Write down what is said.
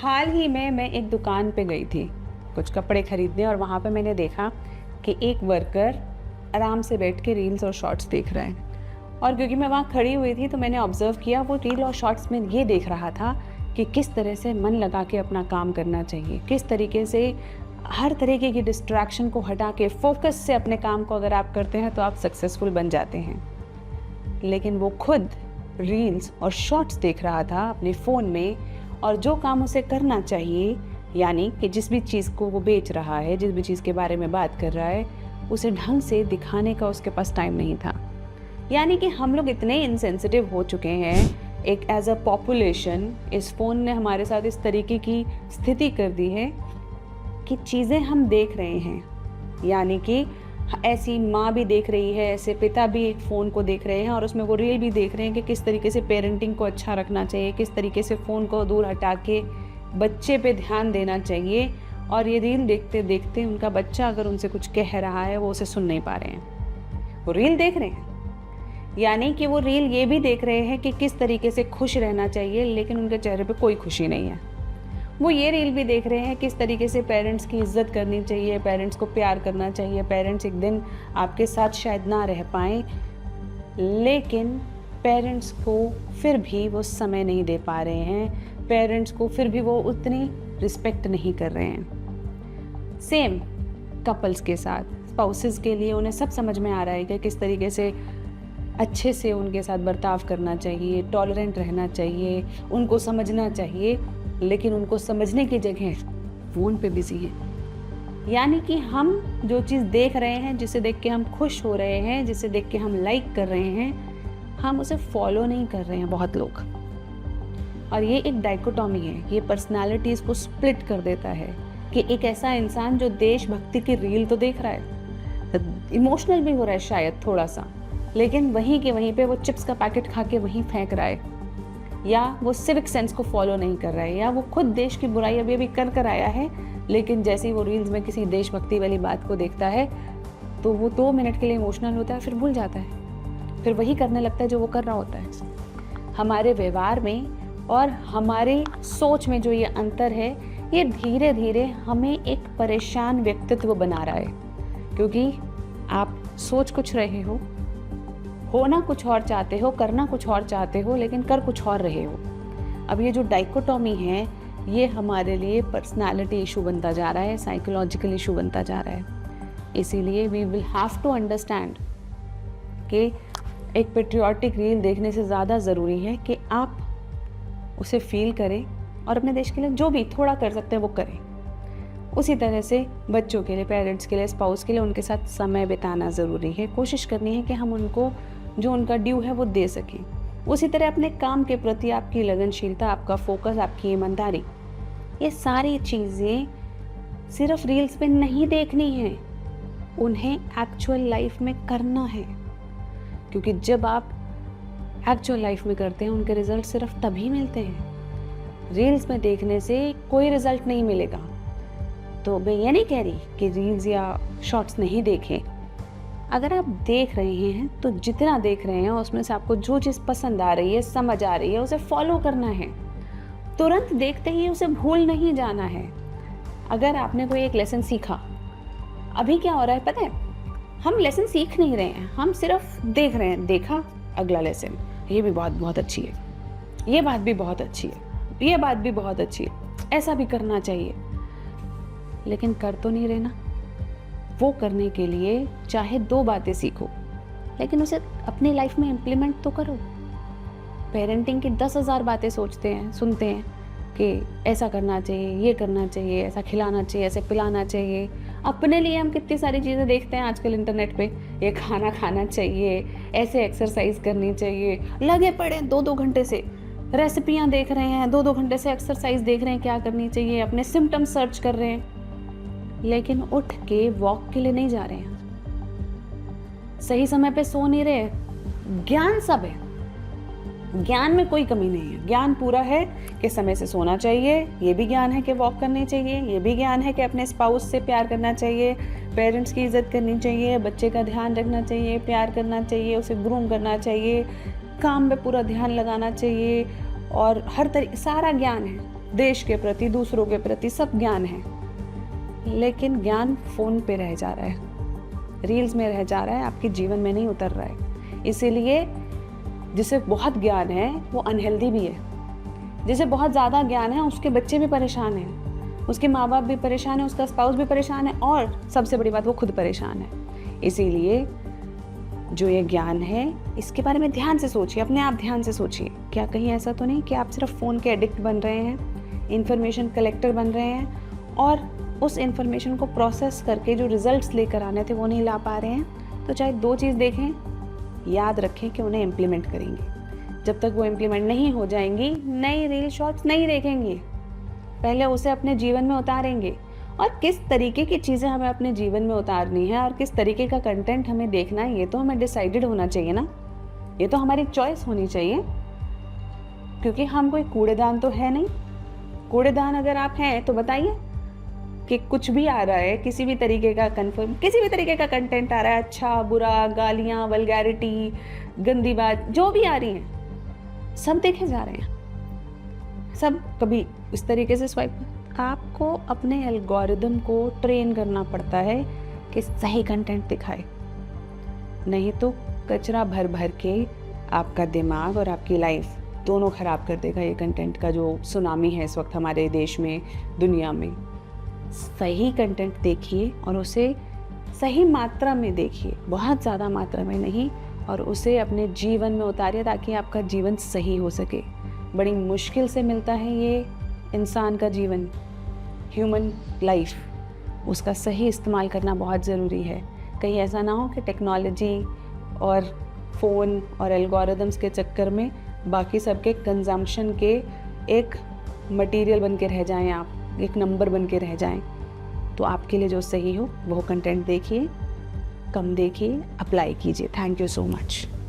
हाल ही में मैं एक दुकान पे गई थी कुछ कपड़े खरीदने, और वहाँ पे मैंने देखा कि एक वर्कर आराम से बैठ के रील्स और शॉर्ट्स देख रहा है। और क्योंकि मैं वहाँ खड़ी हुई थी तो मैंने ऑब्ज़र्व किया, वो रील और शॉर्ट्स में ये देख रहा था कि किस तरह से मन लगा के अपना काम करना चाहिए, किस तरीके से हर तरीके की डिस्ट्रैक्शन को हटा के फोकस से अपने काम को अगर आप करते हैं तो आप सक्सेसफुल बन जाते हैं। लेकिन वो खुद रील्स और शॉर्ट्स देख रहा था अपने फ़ोन में, और जो काम उसे करना चाहिए, यानी कि जिस भी चीज़ को वो बेच रहा है, जिस भी चीज़ के बारे में बात कर रहा है, उसे ढंग से दिखाने का उसके पास टाइम नहीं था। यानी कि हम लोग इतने इनसेंसिटिव हो चुके हैं, एक एज अ पॉपुलेशन इस फ़ोन ने हमारे साथ इस तरीके की स्थिति कर दी है कि चीज़ें हम देख रहे हैं, यानी कि ऐसी माँ भी देख रही है, ऐसे पिता भी एक फ़ोन को देख रहे हैं, और उसमें वो रील भी देख रहे हैं कि किस तरीके से पेरेंटिंग को अच्छा रखना चाहिए, किस तरीके से फ़ोन को दूर हटा के बच्चे पे ध्यान देना चाहिए। और ये रील देखते देखते उनका बच्चा अगर उनसे कुछ कह रहा है वो उसे सुन नहीं पा रहे हैं, वो रील देख रहे हैं। यानी कि वो रील ये भी देख रहे हैं कि किस तरीके से खुश रहना चाहिए, लेकिन उनके चेहरे पे कोई खुशी नहीं है। वो ये रील भी देख रहे हैं किस तरीके से पेरेंट्स की इज़्ज़त करनी चाहिए, पेरेंट्स को प्यार करना चाहिए, पेरेंट्स एक दिन आपके साथ शायद ना रह पाएँ, लेकिन पेरेंट्स को फिर भी वो समय नहीं दे पा रहे हैं, पेरेंट्स को फिर भी वो उतनी रिस्पेक्ट नहीं कर रहे हैं। सेम कपल्स के साथ, स्पाउसेस के लिए उन्हें सब समझ में आ रहा है कि किस तरीके से अच्छे से उनके साथ बर्ताव करना चाहिए, टॉलरेंट रहना चाहिए, उनको समझना चाहिए, लेकिन उनको समझने की जगह फ़ोन पे बिज़ी है। यानी कि हम जो चीज़ देख रहे हैं, जिसे देख के हम खुश हो रहे हैं, जिसे देख के हम लाइक कर रहे हैं, हम उसे फॉलो नहीं कर रहे हैं बहुत लोग। और ये एक डाइकोटॉमी है, ये पर्सनालिटीज़ को स्प्लिट कर देता है कि एक ऐसा इंसान जो देशभक्ति की रील तो देख रहा है, इमोशनल भी हो रहा है शायद थोड़ा सा, लेकिन वहीं के वहीं पे वो चिप्स का पैकेट खा के वहीं फेंक रहा है, या वो सिविक सेंस को फॉलो नहीं कर रहा है, या वो खुद देश की बुराई अभी अभी कर आया है, लेकिन जैसे ही वो रील्स में किसी देशभक्ति वाली बात को देखता है तो वो 2 मिनट के लिए इमोशनल होता है, फिर भूल जाता है, फिर वही करने लगता है जो वो कर रहा होता है। हमारे व्यवहार में और हमारे सोच में जो ये अंतर है, ये धीरे धीरे हमें एक परेशान व्यक्तित्व बना रहा है, क्योंकि आप सोच कुछ रहे हो, होना कुछ और चाहते हो, करना कुछ और चाहते हो, लेकिन कर कुछ और रहे हो। अब ये जो डाइकोटॉमी है, ये हमारे लिए पर्सनालिटी इशू बनता जा रहा है, साइकोलॉजिकल इशू बनता जा रहा है। इसीलिए we will have to understand कि एक पेट्रियाटिक रील देखने से ज़्यादा ज़रूरी है कि आप उसे फील करें और अपने देश के लिए जो भी थोड़ा कर सकते हैं वो करें। उसी तरह से बच्चों के लिए, पेरेंट्स के लिए, स्पाउस के लिए उनके साथ समय बिताना ज़रूरी है। कोशिश करनी है कि हम उनको जो उनका ड्यू है वो दे सकें। उसी तरह अपने काम के प्रति आपकी लगनशीलता, आपका फोकस, आपकी ईमानदारी, ये सारी चीज़ें सिर्फ रील्स पे नहीं देखनी है, उन्हें एक्चुअल लाइफ में करना है। क्योंकि जब आप एक्चुअल लाइफ में करते हैं, उनके रिजल्ट सिर्फ तभी मिलते हैं। रील्स में देखने से कोई रिजल्ट नहीं मिलेगा। तो मैं ये नहीं कह रही कि रील्स या शॉर्ट्स नहीं देखें। अगर आप देख रहे हैं तो जितना देख रहे हैं उसमें से आपको जो चीज़ पसंद आ रही है, समझ आ रही है, उसे फॉलो करना है। तुरंत देखते ही उसे भूल नहीं जाना है। अगर आपने कोई एक लेसन सीखा, अभी क्या हो रहा है पता है, हम लेसन सीख नहीं रहे हैं, हम सिर्फ देख रहे हैं। देखा अगला लेसन, ये भी बहुत अच्छी है, ये बात भी बहुत अच्छी है, ये बात भी बहुत अच्छी है, ऐसा भी करना चाहिए, लेकिन कर तो नहीं रहे ना। वो करने के लिए चाहे 2 बातें सीखो, लेकिन उसे अपनी लाइफ में इम्प्लीमेंट तो करो। पेरेंटिंग की 10,000 बातें सोचते हैं, सुनते हैं कि ऐसा करना चाहिए, ये करना चाहिए, ऐसा खिलाना चाहिए, ऐसे पिलाना चाहिए। अपने लिए हम कितनी सारी चीज़ें देखते हैं आजकल इंटरनेट पे, ये खाना खाना चाहिए, ऐसे एक्सरसाइज करनी चाहिए, लगे पड़े 2-2 घंटे से रेसिपियाँ देख रहे हैं, 2-2 घंटे से एक्सरसाइज देख रहे हैं क्या करनी चाहिए, अपने सिम्टम्स सर्च कर रहे हैं, लेकिन उठ के वॉक के लिए नहीं जा रहे हैं, सही समय पे सो नहीं रहे। ज्ञान सब है, ज्ञान में कोई कमी नहीं है, ज्ञान पूरा है कि समय से सोना चाहिए, ये भी ज्ञान है कि वॉक करनी चाहिए, ये भी ज्ञान है कि अपने स्पाउस से प्यार करना चाहिए, पेरेंट्स की इज्जत करनी चाहिए, बच्चे का ध्यान रखना चाहिए, प्यार करना चाहिए, उसे ग्रूम करना चाहिए, काम में पूरा ध्यान लगाना चाहिए, और हर तरीके सारा ज्ञान है। देश के प्रति, दूसरों के प्रति सब ज्ञान है, लेकिन ज्ञान फ़ोन पे रह जा रहा है, रील्स में रह जा रहा है, आपके जीवन में नहीं उतर रहा है। इसीलिए जिसे बहुत ज्ञान है वो अनहेल्दी भी है, जिसे बहुत ज़्यादा ज्ञान है उसके बच्चे भी परेशान हैं, उसके माँ बाप भी परेशान है, उसका स्पाउस भी परेशान है, और सबसे बड़ी बात वो खुद परेशान है। इसीलिए जो ये ज्ञान है इसके बारे में ध्यान से सोचिए, अपने आप ध्यान से सोचिए, क्या कहीं ऐसा तो नहीं कि आप सिर्फ फ़ोन के एडिक्ट बन रहे हैं, इन्फॉर्मेशन कलेक्टर बन रहे हैं, और उस इन्फॉर्मेशन को प्रोसेस करके जो रिजल्ट्स लेकर आने थे वो नहीं ला पा रहे हैं। तो चाहे 2 चीज़ देखें, याद रखें कि उन्हें इम्प्लीमेंट करेंगे। जब तक वो इम्प्लीमेंट नहीं हो जाएंगी, नई रील शॉर्ट्स नहीं देखेंगे, पहले उसे अपने जीवन में उतारेंगे। और किस तरीके की चीज़ें हमें अपने जीवन में उतारनी है और किस तरीके का कंटेंट हमें देखना है, ये तो हमें डिसाइडेड होना चाहिए ना, ये तो हमारी चॉइस होनी चाहिए, क्योंकि हम कोई कूड़ेदान तो है नहीं। कूड़ेदान अगर आप हैं तो बताइए कि कुछ भी आ रहा है, किसी भी तरीके का किसी भी तरीके का कंटेंट आ रहा है, अच्छा बुरा, गालियाँ, वल्गैरिटी, गंदी बात जो भी आ रही है, सब देखे जा रहे हैं, सब कभी इस तरीके से स्वाइप। आपको अपने एल्गोरिदम को ट्रेन करना पड़ता है कि सही कंटेंट दिखाए, नहीं तो कचरा भर भर के आपका दिमाग और आपकी लाइफ दोनों ख़राब कर देगा ये कंटेंट का जो सुनामी है इस वक्त हमारे देश में, दुनिया में। सही कंटेंट देखिए और उसे सही मात्रा में देखिए, बहुत ज़्यादा मात्रा में नहीं, और उसे अपने जीवन में उतारिए ताकि आपका जीवन सही हो सके। बड़ी मुश्किल से मिलता है ये इंसान का जीवन, ह्यूमन लाइफ, उसका सही इस्तेमाल करना बहुत ज़रूरी है। कहीं ऐसा ना हो कि टेक्नोलॉजी और फ़ोन और एल्गोरिदम्स के चक्कर में बाकी सबके कंजम्पशन के एक मटेरियल बन के रह जाएं, आप एक नंबर बन के रह जाएं। तो आपके लिए जो सही हो वो कंटेंट देखिए, कम देखिए, अप्लाई कीजिए। Thank you so much.